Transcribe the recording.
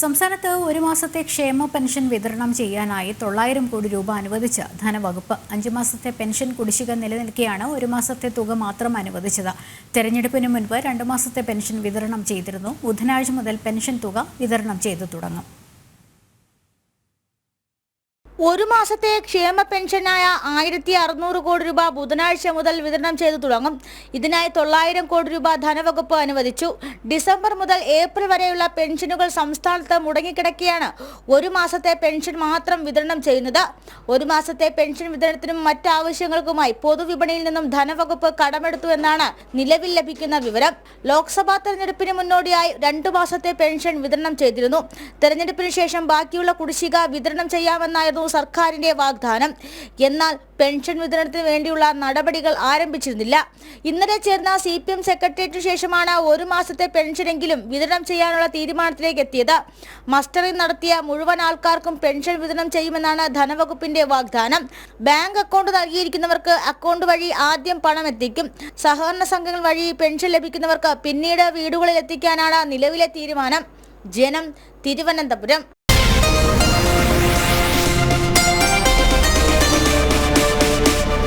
സംസ്ഥാനത്ത് ഒരു മാസത്തെ ക്ഷേമ പെൻഷൻ വിതരണം ചെയ്യാനായി 900 കോടി രൂപ അനുവദിച്ച് ധനവകുപ്പ്. 5 മാസത്തെ പെൻഷൻ കുടിശ്ശിക നിലനിൽക്കെയാണ് ഒരു മാസത്തെ തുക മാത്രം അനുവദിച്ചത്. തെരഞ്ഞെടുപ്പിന് മുൻപ് 2 മാസത്തെ പെൻഷൻ വിതരണം ചെയ്തിരുന്നു. ബുധനാഴ്ച മുതൽ പെൻഷൻ തുക വിതരണം ചെയ്തു തുടങ്ങും. ഒരു മാസത്തെ ക്ഷേമ പെൻഷനായ 1600 കോടി രൂപ ബുധനാഴ്ച മുതൽ വിതരണം ചെയ്തു തുടങ്ങും. ഇതിനായി 900 കോടി രൂപ ധനവകുപ്പ് അനുവദിച്ചു. ഡിസംബർ മുതൽ ഏപ്രിൽ വരെയുള്ള പെൻഷനുകൾ സംസ്ഥാനത്ത് മുടങ്ങിക്കിടക്കെയാണ് ഒരു മാസത്തെ പെൻഷൻ മാത്രം വിതരണം ചെയ്യുന്നത്. ഒരു മാസത്തെ പെൻഷൻ വിതരണത്തിനും മറ്റാവശ്യങ്ങൾക്കുമായി പൊതുവിപണിയിൽ നിന്നും ധനവകുപ്പ് കടമെടുത്തു എന്നാണ് നിലവിൽ ലഭിക്കുന്ന വിവരം. ലോക്സഭാ തെരഞ്ഞെടുപ്പിന് മുന്നോടിയായി 2 മാസത്തെ പെൻഷൻ വിതരണം ചെയ്തിരുന്നു. തെരഞ്ഞെടുപ്പിന് ശേഷം ബാക്കിയുള്ള കുടിശ്ശിക വിതരണം ചെയ്യാമെന്നായിരുന്നു സർക്കാരിന്റെ വാഗ്ദാനം. എന്നാൽ പെൻഷൻ വിതരണത്തിന് വേണ്ടിയുള്ള നടപടികൾ ആരംഭിച്ചിരുന്നില്ല. ഇന്നലെ ചേർന്ന CPM സെക്രട്ടേറിയറ്റിനു ശേഷമാണ് ഒരു മാസത്തെ പെൻഷനെങ്കിലും വിതരണം ചെയ്യാനുള്ള തീരുമാനത്തിലേക്ക് എത്തിയത്. മസ്റ്ററിംഗ് നടത്തിയ മുഴുവൻ ആൾക്കാർക്കും പെൻഷൻ വിതരണം ചെയ്യുമെന്നാണ് ധനവകുപ്പിന്റെ വാഗ്ദാനം. ബാങ്ക് അക്കൗണ്ട് നൽകിയിരിക്കുന്നവർക്ക് അക്കൗണ്ട് വഴി ആദ്യം പണം എത്തിക്കും. സഹകരണ സംഘങ്ങൾ വഴി പെൻഷൻ ലഭിക്കുന്നവർക്ക് പിന്നീട് വീടുകളിൽ എത്തിക്കാനാണ് നിലവിലെ തീരുമാനം. ജനം, തിരുവനന്തപുരം.